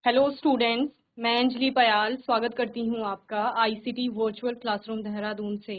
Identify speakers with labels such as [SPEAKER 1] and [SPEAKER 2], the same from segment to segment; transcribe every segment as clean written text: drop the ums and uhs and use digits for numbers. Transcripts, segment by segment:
[SPEAKER 1] Hello students, मैं अंजलि पयाल स्वागत करती हूँ आपका आईसीटी वर्चुअल क्लासरूम देहरादून से।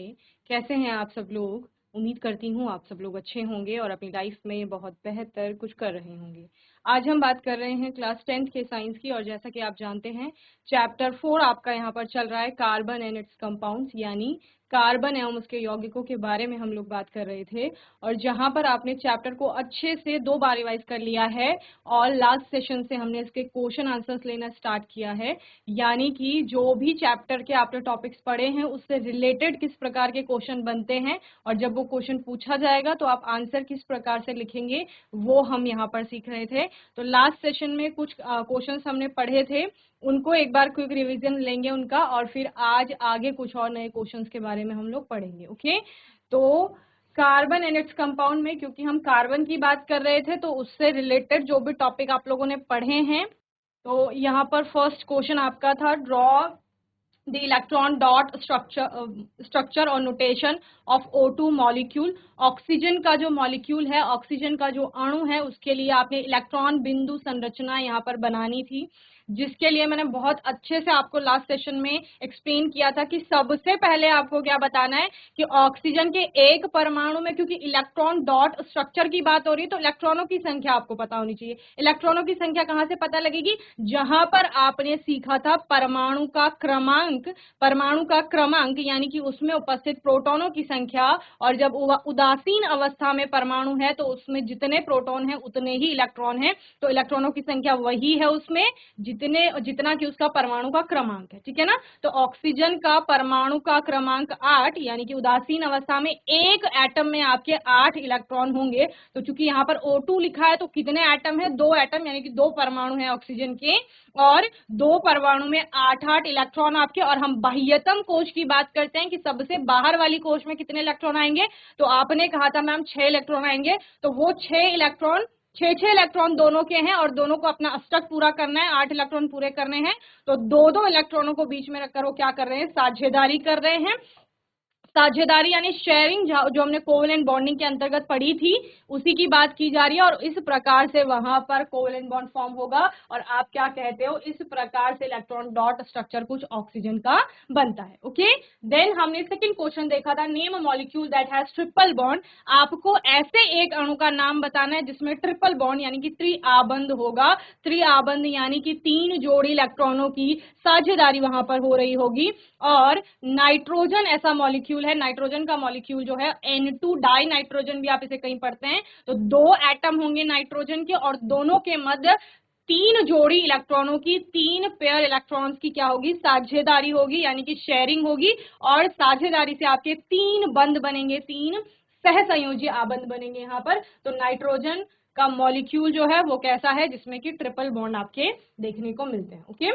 [SPEAKER 1] कैसे हैं आप सब लोग? उम्मीद करती हूँ आप सब लोग अच्छे होंगे और अपनी लाइफ में बहुत बेहतर कुछ कर रहे होंगे। आज हम बात कर रहे हैं क्लास 10th के साइंस की, और जैसा कि आप जानते हैं चैप्टर 4 आपका यहाँ पर चल रहा है, कार्बन एंड इट्स कंपाउंड्स, यानी कार्बन एवं उसके यौगिकों के बारे में हम लोग बात कर रहे थे। और जहां पर आपने चैप्टर को अच्छे से 2 बार रिवाइज कर लिया है और लास्ट सेशन से हमने इसके क्वेश्चन आंसर्स लेना स्टार्ट किया है, यानी कि जो भी चैप्टर के आपने टॉपिक्स पढ़े हैं उससे रिलेटेड किस प्रकार के क्वेश्चन बनते हैं और जब वो क्वेश्चन पूछा जाएगा तो आप आंसर किस प्रकार से लिखेंगे वो हम यहाँ पर सीख रहे थे। तो लास्ट सेशन में कुछ क्वेश्चंस हमने पढ़े थे, उनको एक बार क्विक रिवीजन लेंगे उनका, और फिर आज आगे कुछ और नए क्वेश्चंस के बारे में हम लोग पढ़ेंगे। ओके, तो कार्बन एंड इट्स कंपाउंड में क्योंकि हम कार्बन की बात कर रहे थे तो उससे रिलेटेड जो भी टॉपिक आप लोगों ने पढ़े हैं, तो यहाँ पर फर्स्ट क्वेश्चन आपका था, draw the electron dot structure और notation of O2 molecule. Oxygen का जो मॉलिक्यूल है, ऑक्सीजन का जो अणु है, उसके लिए आपने इलेक्ट्रॉन बिंदु संरचना यहाँ पर बनानी थी, जिसके लिए मैंने बहुत अच्छे से आपको लास्ट सेशन में एक्सप्लेन किया था कि सबसे पहले आपको क्या बताना है कि ऑक्सीजन के एक परमाणु में, क्योंकि इलेक्ट्रॉन डॉट स्ट्रक्चर की बात हो रही है तो इलेक्ट्रॉनों की संख्या आपको पता होनी चाहिए। इलेक्ट्रॉनों की संख्या कहां से पता लगेगी? जहां पर आपने सीखा था परमाणु का क्रमांक। परमाणु का क्रमांक यानी कि उसमें उपस्थित प्रोटॉनों की संख्या, और जब उदासीन अवस्था में परमाणु है तो उसमें जितने प्रोटॉन है उतने ही इलेक्ट्रॉन है, तो इलेक्ट्रॉनों की संख्या वही है उसमें जितना कि उसका परमाणु का क्रमांक है। ठीक है ना? तो ऑक्सीजन का परमाणु का क्रमांक 8, यानी कि उदासीन अवस्था में एक एटम में आपके 8 इलेक्ट्रॉन होंगे। तो चूंकि यहाँ पर O2 लिखा है तो कितने एटम है? 2 एटम, यानी कि 2 परमाणु है ऑक्सीजन के, और 2 परमाणु में 8-8 इलेक्ट्रॉन आपके। और हम बाह्यतम कोश की बात करते हैं कि सबसे बाहर वाली कोश में कितने इलेक्ट्रॉन आएंगे, तो आपने कहा था मैम 6 इलेक्ट्रॉन आएंगे, तो वो 6 इलेक्ट्रॉन दोनों के हैं और दोनों को अपना अष्टक पूरा करना है, 8 इलेक्ट्रॉन पूरे करने हैं। तो 2-2 इलेक्ट्रॉनों को बीच में रखकर वो क्या कर रहे हैं? साझेदारी कर रहे हैं। साझेदारी यानी शेयरिंग, जो हमने कोवेलेंट बॉन्डिंग के अंतर्गत पढ़ी थी उसी की बात की जा रही है, और इस प्रकार से वहां पर कोवेलेंट बॉन्ड फॉर्म होगा और आप क्या कहते हो, इस प्रकार से इलेक्ट्रॉन डॉट स्ट्रक्चर कुछ ऑक्सीजन का बनता है। ओके, देन हमने सेकंड क्वेश्चन देखा था, name a molecule that has triple bond. आपको ऐसे एक अणु का नाम बताना है जिसमें ट्रिपल बॉन्ड यानी कि त्रिआबंध होगा। त्रिआबंध यानी कि 3 जोड़ी इलेक्ट्रॉनों की साझेदारी वहां पर हो रही होगी। और नाइट्रोजन ऐसा मॉलिक्यूल है, नाइट्रोजन का मॉलिक्यूल जो है N2 डाई नाइट्रोजन भी आप इसे कहीं पढ़ते हैं, तो 2 एटम होंगे नाइट्रोजन के और दोनों के मध्य 3 जोड़ी इलेक्ट्रॉनों की, 3 पेयर इलेक्ट्रॉन्स की क्या होगी? साझेदारी होगी, यानी कि शेयरिंग होगी। और साझेदारी से आपके 3 बंध बनेंगे, 3 सहसंयोजी आबंध बनेंगे यहाँ पर। तो नाइट्रोजन का मॉलिक्यूल जो है वो कैसा है? जिसमें कि ट्रिपल बॉन्ड आपके देखने को मिलते हैं। ओके,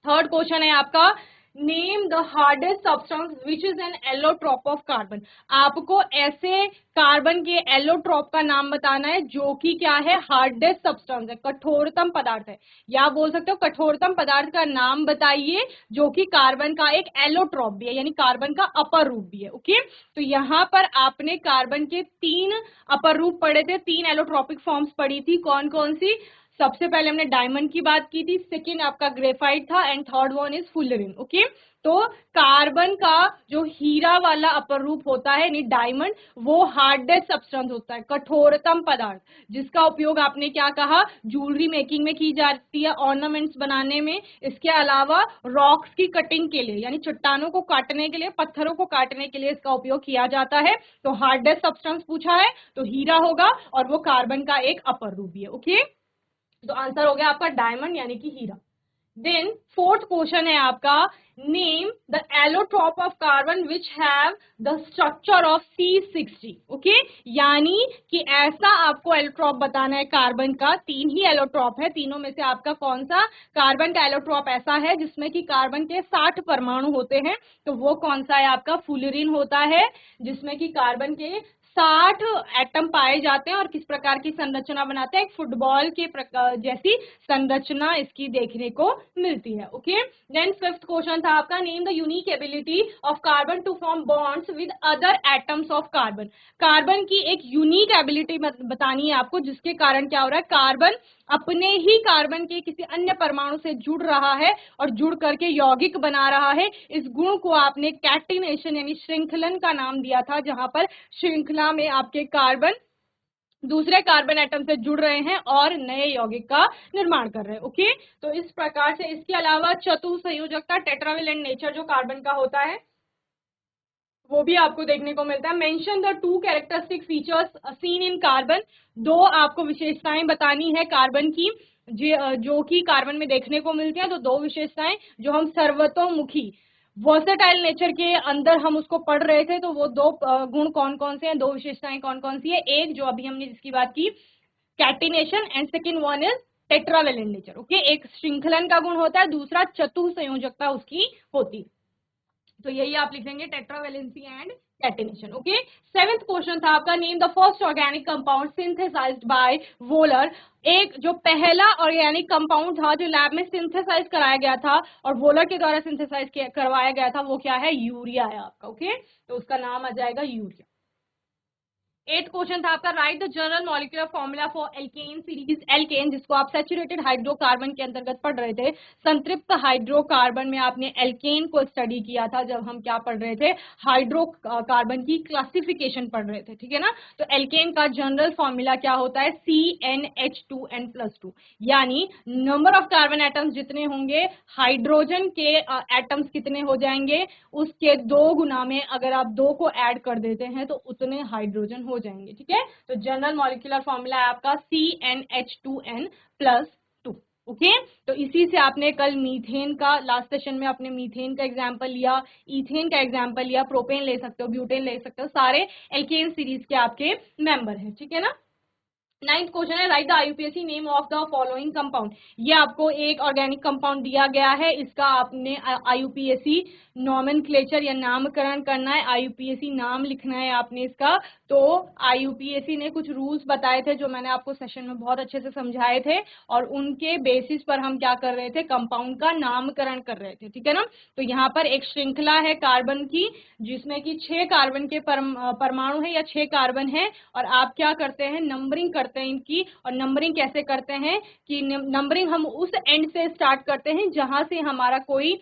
[SPEAKER 1] थर्ड क्वेश्चन है आपका, name the hardest substance which is an allotrope of carbon. आपको ऐसे कार्बन के एलोट्रॉप का नाम बताना है जो कि क्या है? हार्डेस्ट सब्सटेंस है, कठोरतम पदार्थ है, या बोल सकते हो कठोरतम पदार्थ का नाम बताइए जो कि कार्बन का एक एलोट्रॉप भी है, यानी कार्बन का अपर रूप भी है। ओके, तो यहाँ पर आपने कार्बन के 3 अपर रूप पढ़े थे, 3 एलोट्रॉपिक फॉर्म्स पढ़ी थी। कौन कौन सी? सबसे पहले हमने डायमंड की बात की थी, सेकेंड आपका ग्रेफाइट था, and third one is fullerene. Okay, तो कार्बन का जो हीरा वाला अपर रूप होता है यानी डायमंड, वो हार्डेस्ट सब्सटेंस होता है, कठोरतम पदार्थ, जिसका उपयोग आपने क्या कहा? ज्वेलरी मेकिंग में की जाती है, ऑर्नामेंट्स बनाने में। इसके अलावा रॉक्स की कटिंग के लिए, यानी चट्टानों को काटने के लिए, पत्थरों को काटने के लिए इसका उपयोग किया जाता है। तो हार्डेस्ट सब्सटेंस पूछा है तो हीरा होगा, और वो कार्बन का एक अपर रूप भी है। ओके, तो आंसर हो गया आपका डायमंड यानी कि हीरा। देन फोर्थ क्वेश्चन है आपका, name the allotrope of carbon which have the structure of C60। Okay, यानी कि ऐसा आपको एलोट्रॉप बताना है कार्बन का। 3 ही एलोट्रॉप है, तीनों में से आपका कौन सा कार्बन का एलोट्रॉप ऐसा है जिसमें कि कार्बन के 60 परमाणु होते हैं? तो वो कौन सा है? आपका फुलरिन होता है, जिसमें कि कार्बन के 60 एटम पाए जाते हैं और किस प्रकार की संरचना बनाते हैं? एक फुटबॉल के जैसी संरचना इसकी देखने को मिलती है। ओके, देन फिफ्थ क्वेश्चन था आपका, name the unique ability of carbon to form bonds with other atoms of carbon. Carbon की एक यूनिक एबिलिटी बतानी है आपको जिसके कारण क्या हो रहा है? कार्बन अपने ही कार्बन के किसी अन्य परमाणु से जुड़ रहा है और जुड़ करके यौगिक बना रहा है, इस गुण को आपने कैटिनेशन यानी श्रृंखलन का नाम दिया था, जहां पर श्रृंखला में आपके कार्बन दूसरे कार्बन एटम से जुड़ रहे हैं और नए यौगिक का निर्माण कर रहे हैं। ओके, तो इस प्रकार से इसके अलावा चतुसंयोजकता टेट्रावेलेंट नेचर जो कार्बन का होता है वो भी आपको देखने को मिलता है। Mention the 2 characteristic features seen in carbon, 2 आपको विशेषताएं बतानी है कार्बन की जो कि कार्बन में देखने को मिलती हैं। तो 2 विशेषताएं जो हम सर्वतोमुखी वर्सेटाइल नेचर के अंदर हम उसको पढ़ रहे थे, तो वो 2 गुण कौन कौन से हैं, 2 विशेषताएं कौन कौन सी है। एक जो अभी हमने जिसकी बात की catenation, and second one is tetravalent nature. Okay, एक श्रृंखलन का गुण होता है, दूसरा चतुसंयोजकता उसकी होती है। तो यही आप लिखेंगे tetravalency and catenation. Okay, 7th question था आपका, name the first organic compound synthesized by Wohler. एक जो पहला ऑर्गेनिक कंपाउंड था जो लैब में सिंथेसाइज कराया गया था और वोलर के द्वारा सिंथेसाइज करवाया गया था, वो क्या है, यूरिया है आपका। ओके, तो उसका नाम आ जाएगा यूरिया। 8th क्वेश्चन था आपका, write the general molecular formula for alkane series. Alkane जिसको आप सैचुरेटेड हाइड्रोकार्बन के अंतर्गत पढ़ रहे थे, संतृप्त हाइड्रोकार्बन में आपने एल्केन को स्टडी किया था जब हम क्या पढ़ रहे थे, हाइड्रोकार्बन की क्लासिफिकेशन पढ़ रहे थे, ठीक है ना। तो एल्केन का जनरल फॉर्मूला क्या होता है, CnH2n+2, यानी नंबर ऑफ कार्बन एटम्स जितने होंगे, हाइड्रोजन के एटम्स कितने हो जाएंगे, उसके 2 गुना में अगर आप 2 को ऐड कर देते हैं तो उतने हाइड्रोजन हो जाएंगे, ठीक है। तो जनरल मॉलिक्यूलर फॉर्मूला है आपका CnH2n+2। ओके, तो इसी से आपने कल मीथेन का, लास्ट सेशन में आपने मीथेन का एग्जांपल लिया, इथेन का एग्जांपल लिया, प्रोपेन ले सकते हो, ब्यूटेन ले सकते हो, सारे एल्केन सीरीज के आपके मेंबर हैं, ठीक है ना। 9th क्वेश्चन है, right the IUPAC name of the following compound. ये आपको एक ऑर्गेनिक कंपाउंड दिया गया है, इसका आपने आईयूपीएसी नॉमेनक्लेचर या नामकरण करना है, आईयूपीएसी नाम लिखना है आपने इसका। तो आईयूपीएसी ने कुछ रूल्स बताए थे जो मैंने आपको सेशन में बहुत अच्छे से समझाए थे, और उनके बेसिस पर हम क्या कर रहे थे, कंपाउंड का नामकरण कर रहे थे, ठीक है ना। तो यहाँ पर एक श्रृंखला है कार्बन की जिसमें कि 6 कार्बन के परमाणु है या 6 कार्बन है, और आप क्या करते हैं, नंबरिंग करते हैं इनकी। और नंबरिंग कैसे करते हैं कि नंबरिंग हम उस एंड से स्टार्ट करते हैं जहां से हमारा कोई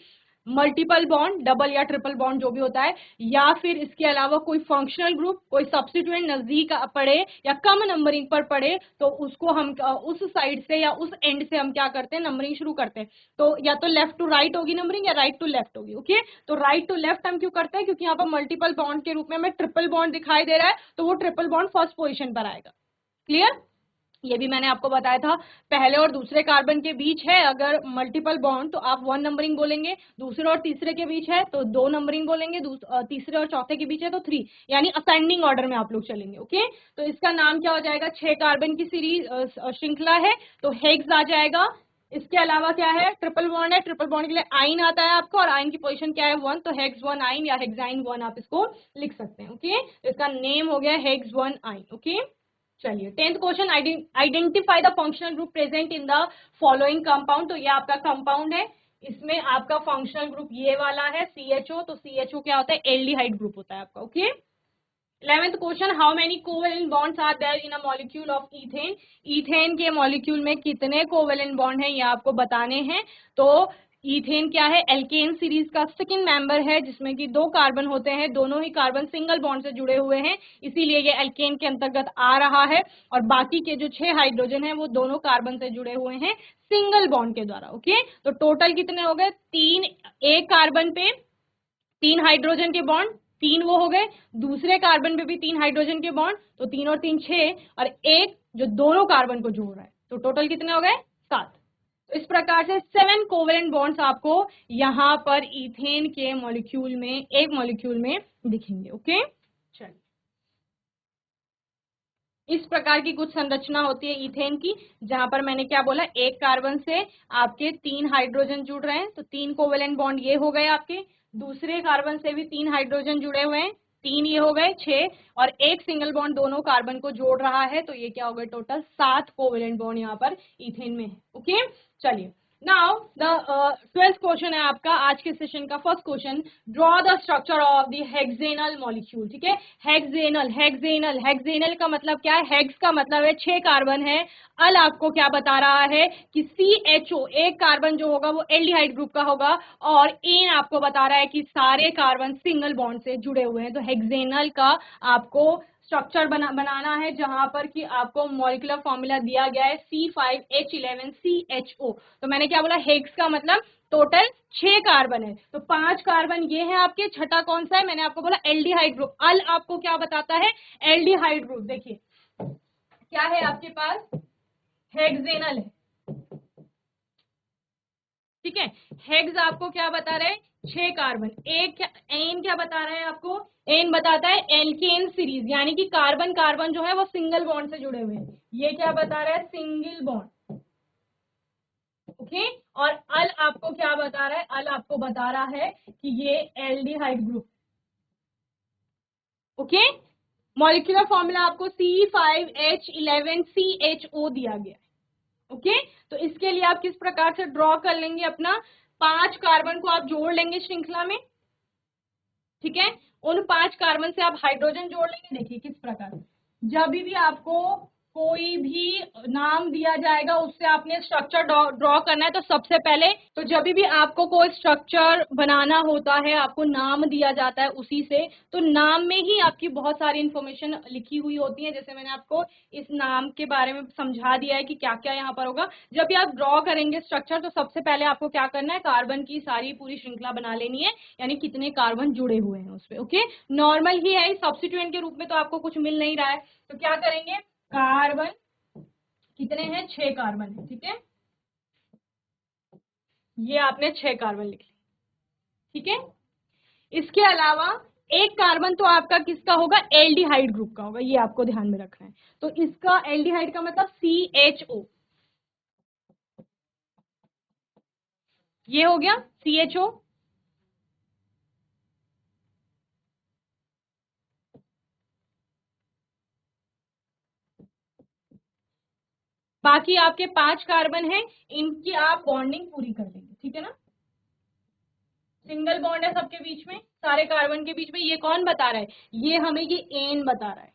[SPEAKER 1] मल्टीपल बॉन्ड, डबल या ट्रिपल बॉन्ड जो भी होता है, या फिर इसके अलावा कोई फंक्शनल ग्रुप, कोई सब्स्टिट्यूएंट नजदीक पड़े या कम नंबरिंग पर पड़े, तो उसको हम उस साइड से या उस एंड से हम क्या करते हैं, नंबरिंग शुरू करते हैं। तो या तो लेफ्ट टू राइट होगी नंबरिंग या राइट टू लेफ्ट होगी। ओके, तो राइट टू लेफ्ट हम क्यों करते हैं, क्योंकि यहाँ पर मल्टीपल बॉन्ड के रूप में हमें ट्रिपल बॉन्ड दिखाई दे रहा है, तो वो ट्रिपल बॉन्ड फर्स्ट पोजिशन पर आएगा। क्लियर, ये भी मैंने आपको बताया था, पहले और दूसरे कार्बन के बीच है अगर मल्टीपल बॉन्ड तो आप 1 नंबरिंग बोलेंगे, दूसरे और तीसरे के बीच है तो 2 नंबरिंग बोलेंगे, तीसरे और चौथे के बीच है तो 3, यानी असेंडिंग ऑर्डर में आप लोग चलेंगे। ओके, तो इसका नाम क्या हो जाएगा, 6 कार्बन की सीरीज श्रृंखला है, तो हेक्स आ जाएगा। इसके अलावा क्या है, ट्रिपल बॉन्ड है, ट्रिपल बॉन्ड के लिए आइन आता है आपको, और आइन की पोजीशन क्या है, 1, तो हेक्स 1 आइन या हेक्साइन 1 आप इसको लिख सकते हैं। ओके, इसका नेम हो गया हेक्स 1 आइन। ओके, चलिए 10th question, identify the functional group present in the following compound. तो ये आपका कंपाउंड है, इसमें आपका फंक्शनल ग्रुप ये वाला है CHO। तो CHO क्या होता है, एल्डिहाइड ग्रुप होता है आपका। Okay, 11th question, how many covalent bonds are there in a molecule of ethane. Ethane के मॉलिक्यूल में कितने कोवेलेंट बॉन्ड हैं ये आपको बताने हैं। तो ईथेन क्या है, एल्केन सीरीज का सेकंड मेंबर है जिसमें कि 2 कार्बन होते हैं, दोनों ही कार्बन सिंगल बॉन्ड से जुड़े हुए हैं, इसीलिए ये एल्केन के अंतर्गत आ रहा है। और बाकी के जो 6 हाइड्रोजन है वो दोनों कार्बन से जुड़े हुए हैं सिंगल बॉन्ड के द्वारा। ओके, तो टोटल कितने हो गए, 3, एक कार्बन पे 3 हाइड्रोजन के बॉन्ड, 3 वो हो गए, दूसरे कार्बन पे भी 3 हाइड्रोजन के बॉन्ड, तो 3 और 3 6, और एक जो दोनों कार्बन को जोड़ रहा है, तो टोटल कितने हो गए, 7। तो इस प्रकार से 7 कोवेलेंट बॉन्ड्स आपको यहां पर इथेन के मॉलिक्यूल में, एक मॉलिक्यूल में दिखेंगे। ओके, चलिए, इस प्रकार की कुछ संरचना होती है इथेन की, जहां पर मैंने क्या बोला, एक कार्बन से आपके 3 हाइड्रोजन जुड़ रहे हैं, तो 3 कोवेलेंट बॉन्ड ये हो गए आपके, दूसरे कार्बन से भी 3 हाइड्रोजन जुड़े हुए हैं, 3 ये हो गए 6, और एक सिंगल बॉन्ड दोनों कार्बन को जोड़ रहा है, तो ये क्या हो गए, टोटल 7 कोवेलेंट बॉन्ड यहाँ पर इथेन में है। ओके, चलिए नाउ द 12th क्वेश्चन है आपका आज के सेशन का first question, draw the structure of the hexanal molecule. ठीक है, हेक्सेनल हेक्सेनल हेक्सेनल का मतलब क्या है? हेक्स का मतलब है 6 कार्बन है। अल आपको क्या बता रहा है कि CHO एक कार्बन जो होगा वो एल्डिहाइड ग्रुप का होगा, और एन आपको बता रहा है कि सारे कार्बन सिंगल बॉन्ड से जुड़े हुए हैं। तो हेक्सेनल का आपको स्ट्रक्चर बनाना है जहां पर कि आपको मॉलिक्यूलर फॉर्मूला दिया गया है C5H11CHO। तो मैंने क्या बोला, हेक्स का मतलब टोटल 6 कार्बन है, तो 5 कार्बन ये है आपके, छठा कौन सा है? मैंने आपको बोला एल्डिहाइड ग्रुप। अल आपको क्या बताता है? Aldehyde group. देखिए क्या है आपके पास, हेक्सेनल है। ठीक है, हेग्स आपको क्या बता रहे हैं? 6 कार्बन। एक एन क्या बता रहा है आपको? एन बताता है एल्केन सीरीज, यानी कि कार्बन कार्बन जो है वो सिंगल बॉन्ड से जुड़े हुए हैं। ये क्या बता रहा है? Single bond. ओके, और अल आपको क्या बता रहा है? अल आपको बता रहा है कि ये aldehyde group. Okay, molecular formula आपको C5H11CHO दिया गया है। ओके, तो इसके लिए आप किस प्रकार से ड्रॉ कर लेंगे? अपना 5 कार्बन को आप जोड़ लेंगे श्रृंखला में। ठीक है, उन 5 कार्बन से आप हाइड्रोजन जोड़ लेंगे। देखिए किस प्रकार, जब भी आपको कोई भी नाम दिया जाएगा उससे आपने स्ट्रक्चर ड्रॉ करना है। तो सबसे पहले, तो जब भी आपको कोई स्ट्रक्चर बनाना होता है, आपको नाम दिया जाता है उसी से, तो नाम में ही आपकी बहुत सारी इंफॉर्मेशन लिखी हुई होती है। जैसे मैंने आपको इस नाम के बारे में समझा दिया है कि क्या क्या यहाँ पर होगा। जब भी आप ड्रॉ करेंगे स्ट्रक्चर, तो सबसे पहले आपको क्या करना है? कार्बन की सारी पूरी श्रृंखला बना लेनी है, यानी कितने कार्बन जुड़े हुए हैं उस पर। ओके, नॉर्मल ही है, सब्स्टिट्यूएंट के रूप में तो आपको कुछ मिल नहीं रहा है। तो क्या करेंगे? कार्बन कितने हैं? 6 कार्बन है। ठीक है, ये आपने 6 कार्बन लिख लिया। ठीक है, इसके अलावा एक कार्बन तो आपका किसका होगा? एल्डिहाइड ग्रुप का होगा, ये आपको ध्यान में रखना है। तो इसका एल्डिहाइड का मतलब CHO, ये हो गया CHO। बाकी आपके 5 कार्बन हैं, इनकी आप बॉन्डिंग पूरी कर लेंगे। ठीक है ना, सिंगल बॉन्ड है सबके बीच में, सारे कार्बन के बीच में। ये कौन बता रहा है? ये हमें ये एन बता रहा है।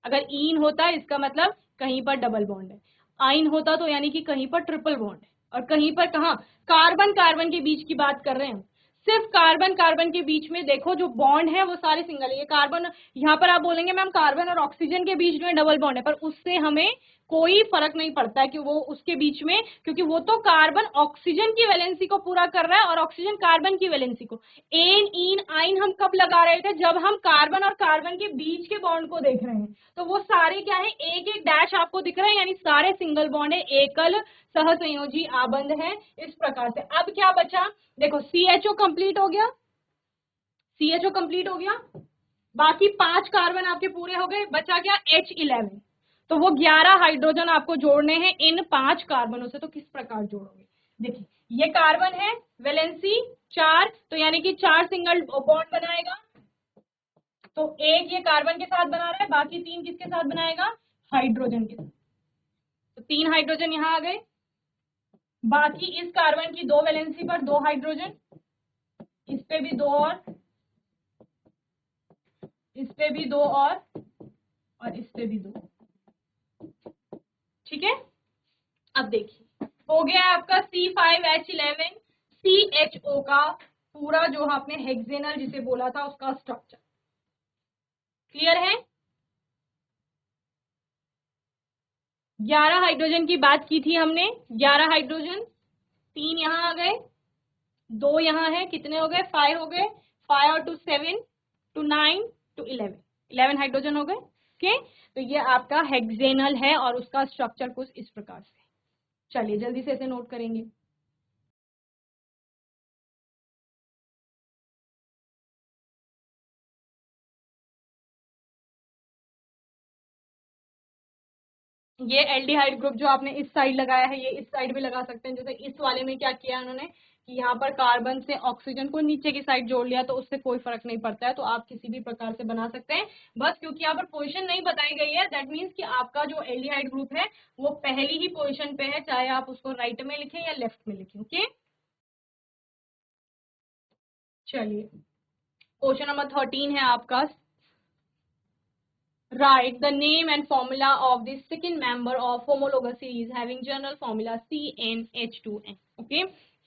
[SPEAKER 1] अगर इन होता है इसका मतलब कहीं पर डबल बॉन्ड है, आइन होता तो यानी कि कहीं पर ट्रिपल बॉन्ड है, और कहीं पर कहा कार्बन कार्बन के बीच की बात कर रहे हैं। सिर्फ कार्बन कार्बन के बीच में देखो जो बॉन्ड है वो सारे सिंगल है। ये कार्बन, यहाँ पर आप बोलेंगे मैम कार्बन और ऑक्सीजन के बीच में डबल बॉन्ड है, पर उससे हमें कोई फर्क नहीं पड़ता है कि वो उसके बीच में, क्योंकि वो तो कार्बन ऑक्सीजन की वैलेंसी को पूरा कर रहा है और ऑक्सीजन कार्बन की वैलेंसी को। एन इन आइन हम कब लगा रहे थे? जब हम कार्बन और कार्बन के बीच के बॉन्ड को देख रहे हैं। तो वो सारे क्या है? एक एक डैश आपको दिख रहा है, यानी सारे सिंगल बॉन्ड है, एकल सहसंयोजी आबंध है। इस प्रकार से अब क्या बचा? देखो CHO कंप्लीट हो गया, CHO कंप्लीट हो गया, बाकी 5 कार्बन आपके पूरे हो गए, बचा क्या? H11। तो वो 11 हाइड्रोजन आपको जोड़ने हैं इन 5 कार्बनों से। तो किस प्रकार जोड़ोगे? देखिए ये कार्बन है, वैलेंसी 4, तो यानी कि 4 सिंगल बॉन्ड बनाएगा। तो एक ये कार्बन के साथ बना रहा है, बाकी 3 किसके साथ बनाएगा? हाइड्रोजन के साथ। तो 3 हाइड्रोजन यहां आ गए, बाकी इस कार्बन की 2 वैलेंसी पर 2 हाइड्रोजन, इस पे भी 2 और, इस पे भी 2 और इस पे भी 2। ठीक है, अब देखिए हो गया आपका C5H11CHO का पूरा जो आपने हेक्सेनल जिसे बोला था उसका स्ट्रक्चर। क्लियर है? 11 हाइड्रोजन की बात की थी हमने, 11 हाइड्रोजन, 3 यहां आ गए, 2 यहां है, कितने हो गए? 5 हो गए, 5 और 2 7, 2 9, 2 11, 11 हाइड्रोजन हो गए। ओके, तो ये आपका हेक्सेनल है और उसका स्ट्रक्चर कुछ इस प्रकार से। चलिए जल्दी से इसे नोट करेंगे। ये एल्डिहाइड ग्रुप जो आपने इस साइड लगाया है, ये इस साइड भी लगा सकते हैं। जैसे इस वाले में क्या किया उन्होंने यहाँ पर कार्बन से ऑक्सीजन को नीचे की साइड जोड़ लिया तो उससे कोई फर्क नहीं पड़ता है, तो आप किसी भी प्रकार से बना सकते हैं। बस क्योंकि यहाँ पर पोजीशन नहीं बताई गई है, दैट मीन्स कि आपका जो एल्डिहाइड ग्रुप है वो पहली ही पोजीशन पे है, चाहे आप उसको राइट में लिखें या लेफ्ट में लिखें। ओके, चलिए क्वेश्चन नंबर 13 है आपका। Write the name and formula of the second member of homologous series having general formula CnH2n. Okay,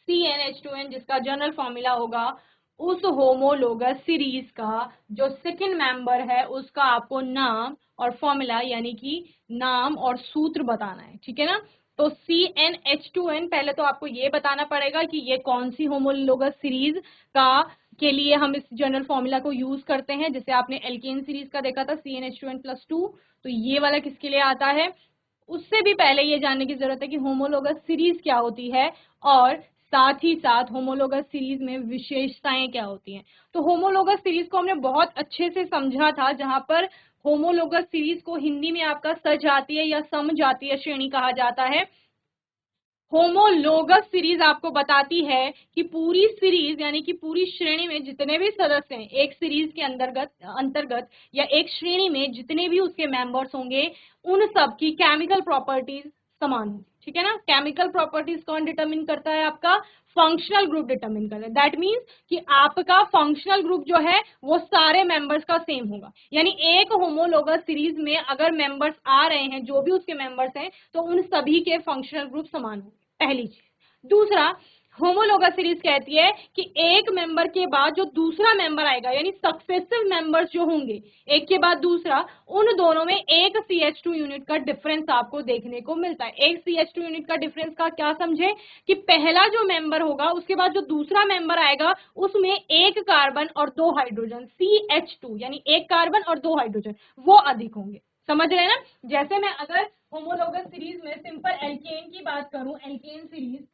[SPEAKER 1] CnH2n जिसका जनरल फॉर्मूला होगा उस होमोलोगस सीरीज का जो सेकंड मेंबर है उसका आपको नाम और फॉर्मूला यानी कि नाम और सूत्र बताना है, ठीक है ना। तो CnH2n पहले तो आपको ये बताना पड़ेगा कि ये कौन सी होमोलोगस सीरीज का के लिए हम इस जनरल फॉर्मूला को यूज करते हैं। जैसे आपने एल्केन सीरीज का देखा था CnH2n+2, तो ये वाला किसके लिए आता है। उससे भी पहले ये जानने की जरूरत है कि होमोलोगस सीरीज क्या होती है और साथ ही साथ होमोलोगस सीरीज में विशेषताएं क्या होती हैं। तो होमोलोगस सीरीज को हमने बहुत अच्छे से समझा था, जहां पर होमोलोगस सीरीज को हिंदी में आपका सजातीय या समजातीय श्रेणी कहा जाता है। होमोलोगस सीरीज आपको बताती है कि पूरी सीरीज यानी कि पूरी श्रेणी में जितने भी सदस्य हैं, एक सीरीज के अंतर्गत या एक श्रेणी में जितने भी उसके मेंबर्स होंगे उन सब की केमिकल प्रॉपर्टीज समान होंगी, ठीक है ना। केमिकल प्रॉपर्टीज कौन डिटरमिन करता है, आपका फंक्शनल ग्रुप डिटरमिन करता है। दैट मीन्स कि आपका फंक्शनल ग्रुप जो है वो सारे मेंबर्स का सेम होगा। यानी एक होमोलोगस सीरीज में अगर मेंबर्स आ रहे हैं, जो भी उसके मेंबर्स हैं, तो उन सभी के फंक्शनल ग्रुप समान होंगे, पहली चीज। दूसरा, होमोलोगस सीरीज कहती है कि एक मेंबर के बाद जो दूसरा मेंबर आएगा यानी सक्सेसिव मेंबर्स जो होंगे एक के बाद दूसरा, उन दोनों में एक CH2 यूनिट का डिफरेंस आपको देखने को मिलता है। एक CH2 यूनिट का डिफरेंस का क्या समझे कि पहला जो मेंबर होगा उसके बाद जो दूसरा मेंबर आएगा उसमें एक कार्बन और दो हाइड्रोजन, CH2 यानी एक कार्बन और दो हाइड्रोजन, वो अधिक होंगे। समझ रहे हैं ना। जैसे मैं अगर होमोलोगस सीरीज में सिंपल एल्केन की बात करूं, एल्केन सीरीज,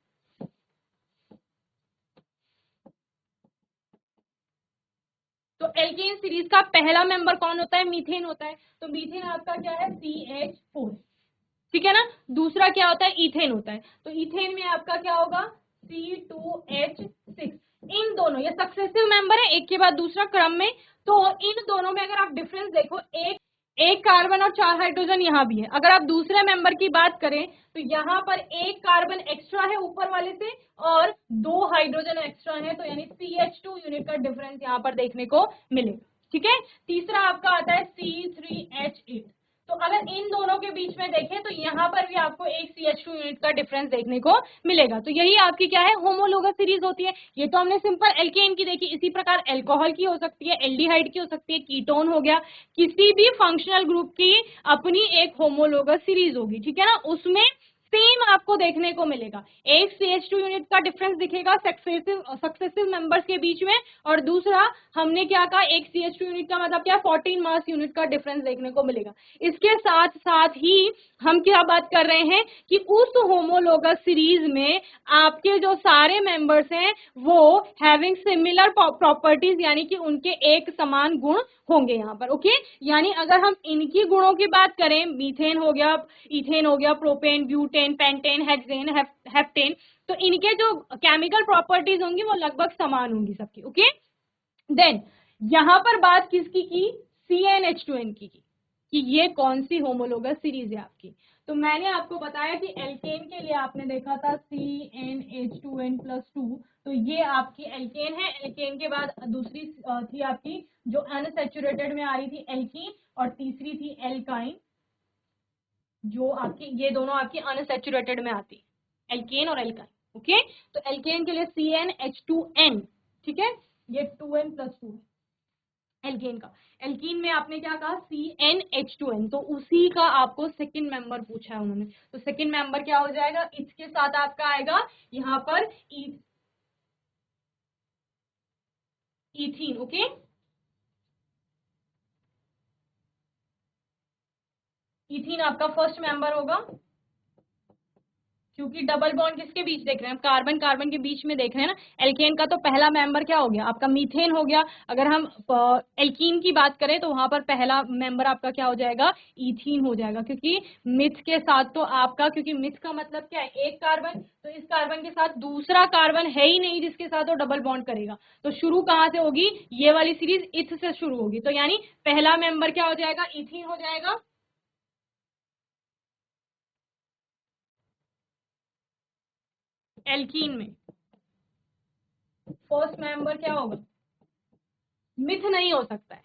[SPEAKER 1] तो एल्केन सीरीज का पहला मेंबर कौन होता है, मीथेन होता है। तो मीथेन आपका क्या है, CH4, ठीक है ना। दूसरा क्या होता है, इथेन होता है। तो इथेन में आपका क्या होगा, C2H6। इन दोनों, ये सक्सेसिव मेंबर है एक के बाद दूसरा क्रम में, तो इन दोनों में अगर आप डिफरेंस देखो, एक एक कार्बन और चार हाइड्रोजन यहाँ भी है। अगर आप दूसरे मेंबर की बात करें तो यहाँ पर एक कार्बन एक्स्ट्रा है ऊपर वाले से और दो हाइड्रोजन एक्स्ट्रा है, तो यानी CH2 यूनिट का डिफरेंस यहाँ पर देखने को मिलेगा, ठीक है। तीसरा आपका आता है C3H8। तो अगर इन दोनों के बीच में देखें तो यहाँ पर भी आपको एक CH2 यूनिट का डिफरेंस देखने को मिलेगा। तो यही आपकी क्या है, होमोलोगस सीरीज होती है। ये तो हमने सिंपल एल्केन की देखी, इसी प्रकार एल्कोहल की हो सकती है, एल्डिहाइड की हो सकती है, कीटोन हो गया, किसी भी फंक्शनल ग्रुप की अपनी एक होमोलोगस सीरीज होगी, ठीक है ना। उसमें सेम आपको देखने को मिलेगा, एक CH2 यूनिट का डिफरेंस दिखेगा सक्सेसिव मेंबर्स के बीच में, और दूसरा हमने क्या कहा, एक CH2 यूनिट का मतलब क्या, 14 मास यूनिट का डिफरेंस देखने को मिलेगा। इसके साथ साथ ही हम क्या बात कर रहे हैं कि उस होमोलोगस सीरीज में आपके जो सारे मेंबर्स हैं वो हैविंग सिमिलर प्रॉपर्टीज यानी कि उनके एक समान गुण होंगे यहाँ पर। ओके, यानी अगर हम इनकी गुणों की बात करें, मीथेन हो गया, इथेन हो गया, propane, butane, pentane, hexane, heptane, तो इनके जो केमिकल प्रॉपर्टीज होंगी वो लगभग समान होंगी सबकी। ओके, देन यहां पर बात किसकी की, CnH2n की कि ये कौन सी होमोलोगस सीरीज है आपकी। तो मैंने आपको बताया कि एल्केन के लिए आपने देखा था CnH2n+2, तो ये आपकी एल्केन है। एल्केन के बाद दूसरी थी आपकी जो अनसैचुरेटेड में आ रही थी, एल्कीन, और तीसरी थी एल्काइन, जो आपकी, ये दोनों आपकी अनसैचुरेटेड में आती, एल्केन और एल्काइन। ओके, तो एल्केन के लिए CnH2n, ठीक है, ये 2n+2 एल्केन का। एल्कीन में आपने क्या कहा, CnH2n, तो उसी का आपको सेकंड मेंबर पूछा है उन्होंने। तो सेकंड मेंबर क्या हो जाएगा, इसके साथ आपका आएगा यहाँ पर इथीन। ओके, इथीन आपका फर्स्ट मेंबर होगा, क्योंकि डबल बॉन्ड किसके बीच देख रहे हैं, कार्बन कार्बन के बीच में देख रहे हैं ना। एल्केन का तो पहला मेंबर क्या हो गया आपका, मीथेन हो गया। अगर हम एल्कीन की बात करें तो वहां पर पहला मेंबर आपका क्या हो जाएगा, ईथीन हो जाएगा। क्योंकि मिथ के साथ तो आपका, क्योंकि मिथ का मतलब क्या है, एक कार्बन, तो इस कार्बन के साथ दूसरा कार्बन है ही नहीं जिसके साथ वो डबल बॉन्ड करेगा। तो शुरू कहाँ से होगी, ये वाली सीरीज इथ से शुरू होगी। तो यानी पहला मेंबर क्या हो जाएगा, ईथीन हो जाएगा। एल्कीन में फर्स्ट मेंबर क्या होगा, मिथ नहीं हो सकता है,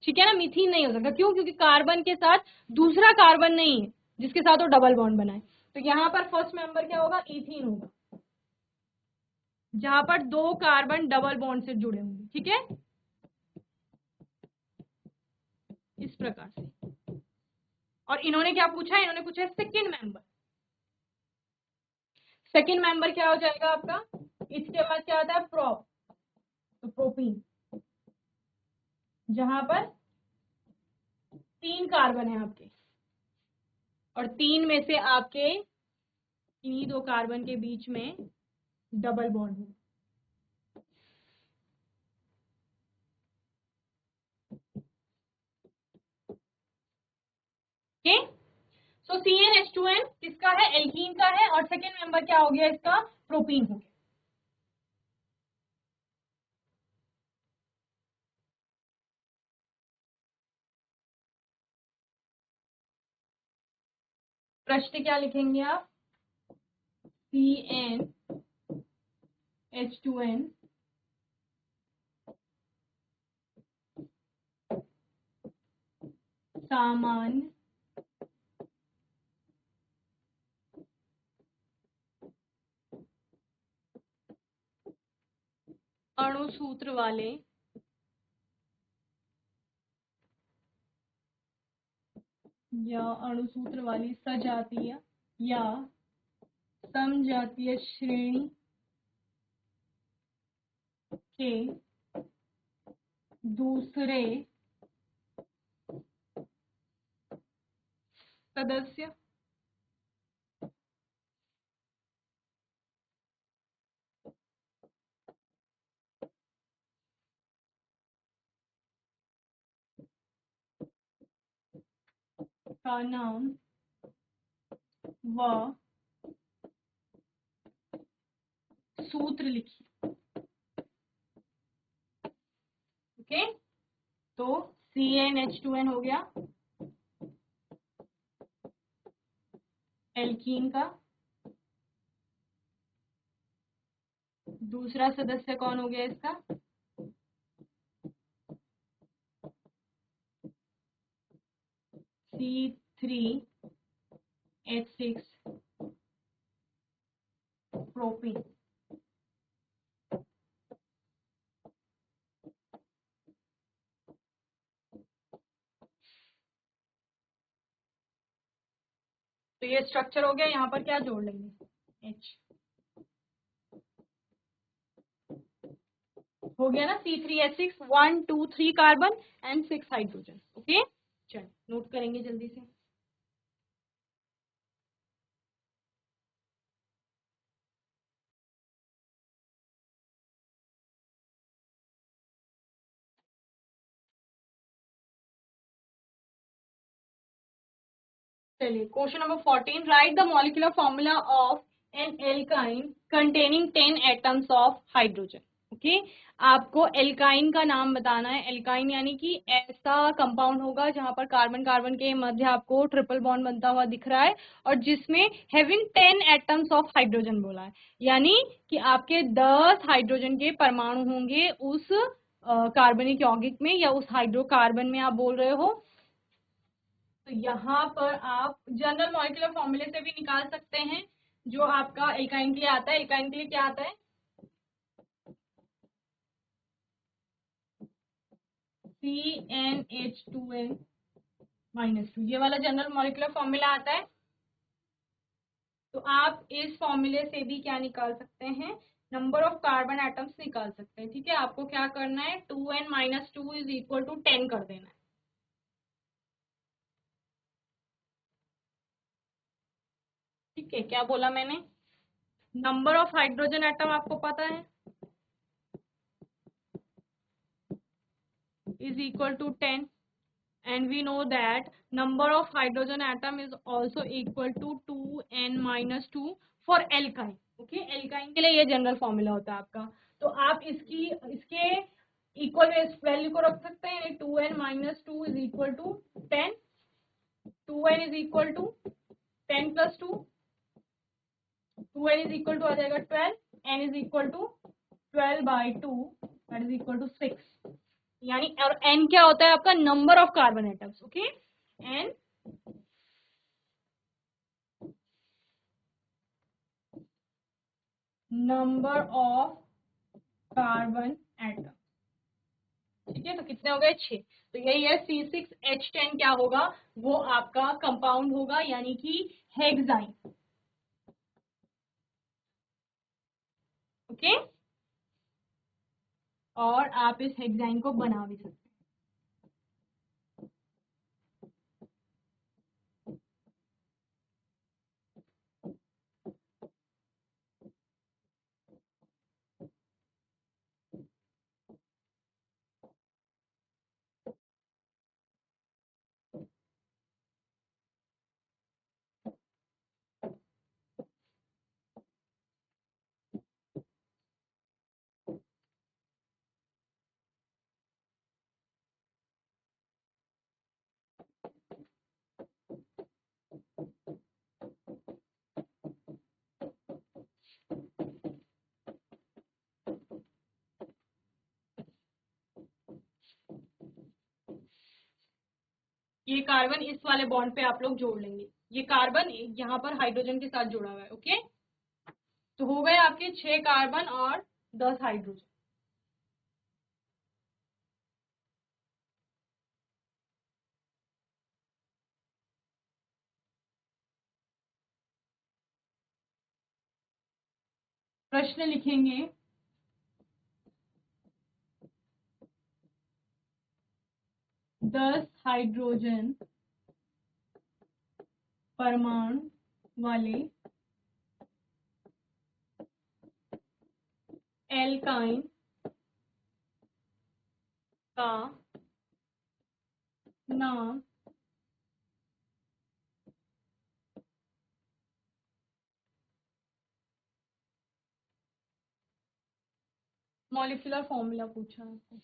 [SPEAKER 1] ठीक है ना, मिथीन नहीं हो सकता। क्यों, क्योंकि कार्बन के साथ दूसरा कार्बन नहीं है जिसके साथ वो डबल बॉन्ड बनाए। तो यहाँ पर फर्स्ट मेंबर क्या होगा, इथीन होगा, जहां पर दो कार्बन डबल बॉन्ड से जुड़े होंगे, ठीक है, इस प्रकार से। और इन्होंने क्या पूछा है, इन्होंने पूछा है सेकेंड मेंबर। सेकेंड मेंबर क्या हो जाएगा आपका, इसके बाद क्या आता है, प्रोप, तो प्रोपीन, जहां पर तीन कार्बन है आपके, और तीन में से आपके इन्हीं दो कार्बन के बीच में डबल बॉन्ड है। ओके, सो CnH2n किसका है, एल्कीन का है, और सेकेंड मेंबर क्या हो गया इसका, प्रोपीन हो गया। प्रश्न क्या लिखेंगे आप, CnH2n सामान्य अणुसूत्र वाले या अणुसूत्र वाली सजातीय या समजातीय श्रेणी के दूसरे सदस्य का नाम व सूत्र लिखिए। ओके, तो CnH2n हो गया एल्कीन का, दूसरा सदस्य कौन हो गया इसका, C3H6 प्रोपीन। तो ये स्ट्रक्चर हो गया, यहाँ पर क्या जोड़ लेंगे, H हो गया ना, C3H6, 1 2 3 carbon and 6 hydrogen. Okay, चल नोट करेंगे जल्दी से। चलिए, question number 14, write the molecular formula of an alkyne containing 10 atoms of hydrogen. Okay, आपको एल्काइन का नाम बताना है। एल्काइन यानी कि ऐसा कंपाउंड होगा जहां पर कार्बन कार्बन के मध्य आपको ट्रिपल बॉन्ड बनता हुआ दिख रहा है, और जिसमें हैविंग 10 एटम्स ऑफ हाइड्रोजन बोला है, यानी कि आपके 10 हाइड्रोजन के परमाणु होंगे उस कार्बनिक यौगिक में या उस हाइड्रोकार्बन में आप बोल रहे हो। तो यहाँ पर आप जनरल मॉलिक्यूलर फॉर्मूले से भी निकाल सकते हैं, जो आपका एल्काइन के लिए आता है। एल्काइन के लिए क्या आता है, CnH2n -2, ये वाला जनरल मॉलिक्यूलर फॉर्मूला आता है। तो आप इस फॉर्मूले से भी क्या निकाल सकते हैं, नंबर ऑफ कार्बन एटम्स निकाल सकते हैं। ठीक है, आपको क्या करना है, 2n - 2 = 10 कर देना है। ठीक है, क्या बोला मैंने? नंबर ऑफ हाइड्रोजन एटम आपको पता है is equal to 10, and we know that number of hydrogen atom is also equal to 2n minus 2 for alkyne. Okay, alkyne के लिए ये जनरल फॉर्मूला होता है आपका। तो आप इसके इक्वल वैल्यू को रख सकते हैं, 2n minus 2 is equal to 10, 2n is equal to 10 plus 2, 2n is equal to आ जाएगा 12, n is equal to 12/2, that is equal to 6। यानी और n क्या होता है आपका? Number of carbon atoms. Okay, n number of carbon atom. ठीक है, तो कितने हो गए? 6। तो यही है C6H10 क्या होगा? वो आपका कंपाउंड होगा, यानी कि हेक्साइन। ओके, और आप इस हेक्साइन को बना भी सकते हैं। ये कार्बन इस वाले बॉन्ड पे आप लोग जोड़ लेंगे, ये कार्बन यहाँ पर हाइड्रोजन के साथ जुड़ा हुआ है। ओके, तो हो गए आपके 6 कार्बन और 10 हाइड्रोजन। प्रश्न लिखेंगे, 10 हाइड्रोजन परमाणु वाले एल्काइन का नाम मॉलिक्यूलर फॉर्मूला पूछा आपको।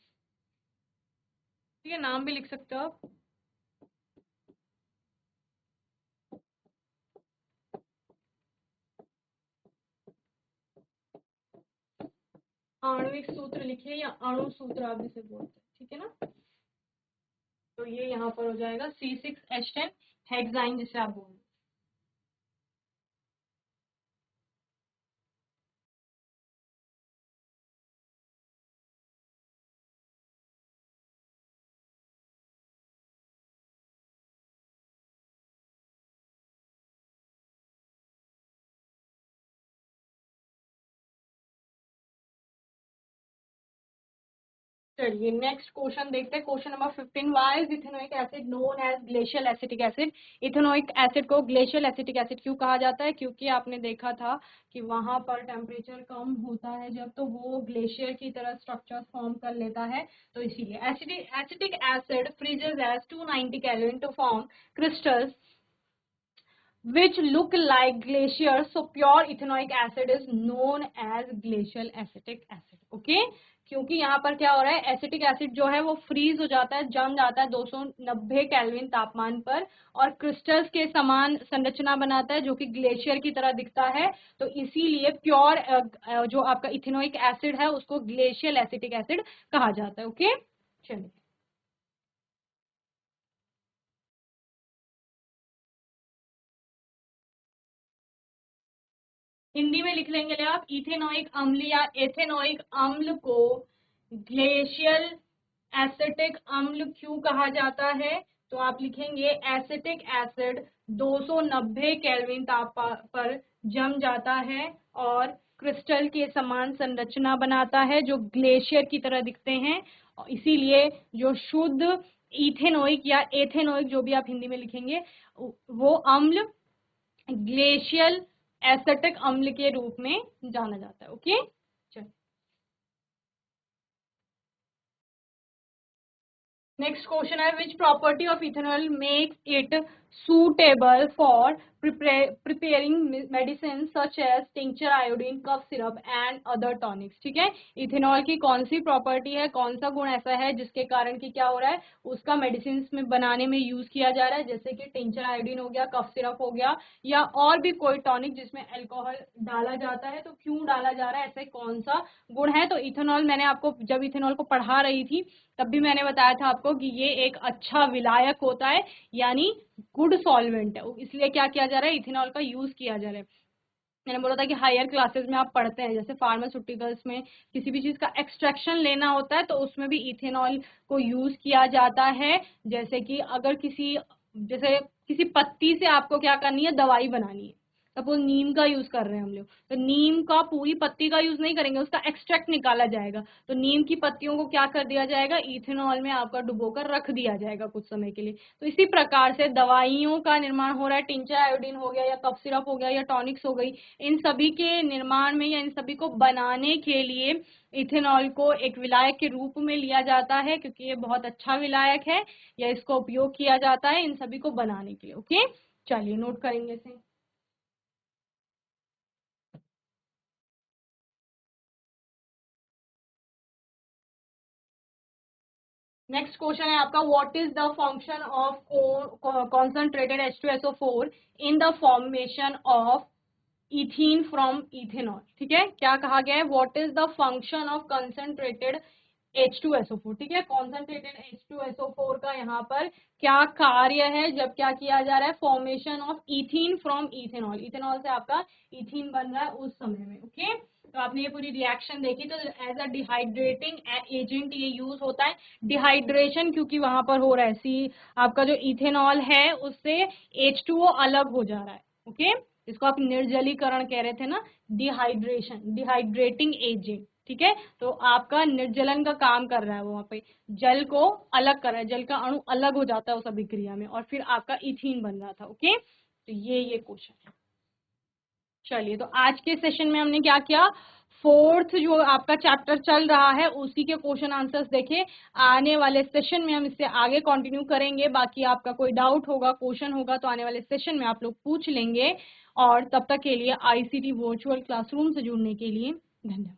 [SPEAKER 1] ठीक है, नाम भी लिख सकते हो आप। आणविक सूत्र लिखिए, या अणु सूत्र आप जिसे बोलते हैं। ठीक है ना, तो ये यहाँ पर हो जाएगा C6H10 हेक्साइन, जिसे आप बोल रहे हैं। चलिए नेक्स्ट क्वेश्चन देखते हैं। Question number 15, why is ethanoic acid known as glacial acetic acid? Ethanoic acid को ग्लेशियल एसिटिक एसिड क्यों कहा जाता है? क्योंकि आपने देखा था कि वहां पर टेम्परेचर कम होता है जब, तो वो ग्लेशियर की तरह स्ट्रक्चर फॉर्म कर लेता है, तो इसीलिए acetic acid freezes as 290 kelvin to form crystals which look like glaciers, so pure ethanoic acid is known as glacial acetic acid. Okay, क्योंकि यहाँ पर क्या हो रहा है, एसिटिक एसिड जो है वो फ्रीज हो जाता है, जम जाता है 290 केल्विन तापमान पर, और क्रिस्टल्स के समान संरचना बनाता है जो कि ग्लेशियर की तरह दिखता है। तो इसीलिए प्योर जो आपका इथेनोइक एसिड है उसको ग्लेशियल एसिटिक एसिड कहा जाता है। ओके, चलिए हिंदी में लिख लेंगे आप। इथेनोइक अम्ल या एथेनोइक अम्ल को ग्लेशियल एसिटिक अम्ल क्यों कहा जाता है? तो आप लिखेंगे एसिटिक एसिड 290 केल्विन तापमान पर जम जाता है और क्रिस्टल के समान संरचना बनाता है जो ग्लेशियर की तरह दिखते हैं, इसीलिए जो शुद्ध इथेनोइक या एथेनोइक जो भी आप हिंदी में लिखेंगे वो अम्ल ग्लेशियल एसिटिक अम्ल के रूप में जाना जाता है। ओके, चलिए नेक्स्ट क्वेश्चन है, which property of ethanol makes it suitable for preparing medicines such as tincture, iodine, cough syrup and other tonics। ठीक है, इथेनॉल की कौन सी प्रॉपर्टी है, कौन सा गुण ऐसा है जिसके कारण कि क्या हो रहा है, उसका मेडिसिन में बनाने में यूज किया जा रहा है, जैसे कि टिंचर आयोडीन हो गया, कफ सिरप हो गया, या और भी कोई टॉनिक जिसमें अल्कोहल डाला जाता है, तो क्यों डाला जा रहा है, ऐसे कौन सा गुण है। तो इथेनॉल, मैंने आपको जब इथेनॉल को पढ़ा रही थी तब भी मैंने बताया था आपको कि ये एक अच्छा विलायक होता है, यानी गुड सॉल्वेंट है, इसलिए क्या किया जा रहा है, इथेनॉल का यूज किया जा रहा है। मैंने बोला था कि हायर क्लासेस में आप पढ़ते हैं, जैसे फार्मास्यूटिकल्स में किसी भी चीज का एक्सट्रैक्शन लेना होता है तो उसमें भी इथेनॉल को यूज किया जाता है। जैसे कि अगर जैसे किसी पत्ती से आपको क्या करनी है, दवाई बनानी है, सपोज नीम का यूज कर रहे हैं हम लोग, तो नीम का पूरी पत्ती का यूज नहीं करेंगे, उसका एक्सट्रैक्ट निकाला जाएगा, तो नीम की पत्तियों को क्या कर दिया जाएगा, इथेनॉल में आपका डुबोकर रख दिया जाएगा कुछ समय के लिए। तो इसी प्रकार से दवाइयों का निर्माण हो रहा है, टिंचर आयोडीन हो गया या कफ सिरप हो गया या टॉनिक्स हो गई, इन सभी के निर्माण में या इन सभी को बनाने के लिए इथेनॉल को एक विलायक के रूप में लिया जाता है, क्योंकि ये बहुत अच्छा विलायक है, या इसका उपयोग किया जाता है इन सभी को बनाने के लिए। ओके, चलिए नोट करेंगे इसे। नेक्स्ट क्वेश्चन है आपका, what is the function of concentrated H2SO4 in the formation of ethene from ethanol. ठीक है, क्या कहा गया है, what is the function of concentrated H2SO4। ठीक है, कॉन्सेंट्रेटेड H2SO4 का यहाँ पर क्या कार्य है, जब क्या किया जा रहा है, formation of ethene from ethanol, ethanol से आपका इथीन बन रहा है उस समय में। ओके, तो आपने ये पूरी रिएक्शन देखी, तो एज अ डिहाइड्रेटिंग एजेंट ये यूज होता है। डिहाइड्रेशन क्योंकि वहां पर हो रहा है, आपका जो इथेनॉल है उससे H2O अलग हो जा रहा है। ओके, इसको आप निर्जलीकरण कह रहे थे ना, डिहाइड्रेशन, डिहाइड्रेटिंग एजेंट। ठीक है, तो आपका निर्जलन का काम कर रहा है वो, वहां पे जल को अलग कर रहा है, जल का अणु अलग हो जाता है उस अभिक्रिया में, और फिर आपका इथीन बन रहा था। ओके, तो ये क्वेश्चन है। चलिए, तो आज के सेशन में हमने क्या किया, फोर्थ जो आपका चैप्टर चल रहा है उसी के क्वेश्चन आंसर्स देखे। आने वाले सेशन में हम इससे आगे कंटिन्यू करेंगे, बाकी आपका कोई डाउट होगा, क्वेश्चन होगा, तो आने वाले सेशन में आप लोग पूछ लेंगे। और तब तक के लिए आईसीटी वर्चुअल क्लासरूम से जुड़ने के लिए धन्यवाद।